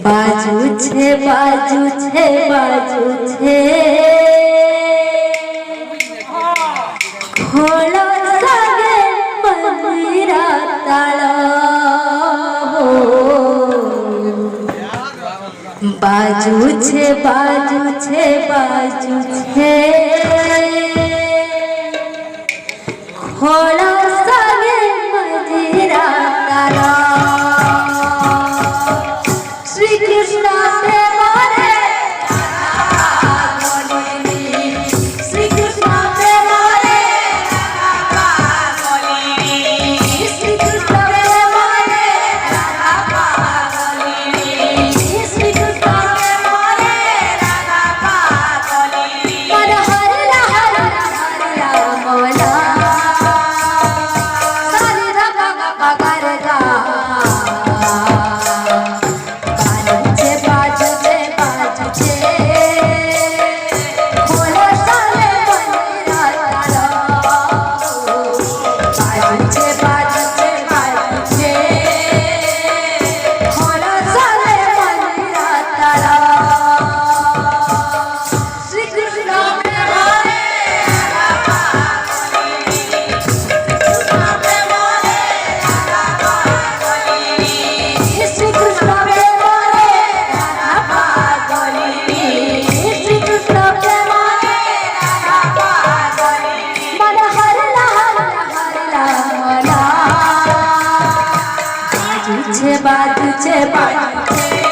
बाजू छे बाजू छे बाजू छे खोलो सगे मंदिरा ताला बाजू छे बाजू छे बाजू छे खोलो सगे मंदिरा ताला श्री कृष्ण प्रेमारे श्री कृष्ण प्रेमारे श्री कृष्ण प्रेमारे श्री कृष्ण प्रेमारे मन हरला हरला हरला मोला सारे रंगा पगरगा बाजू छे बाजू छे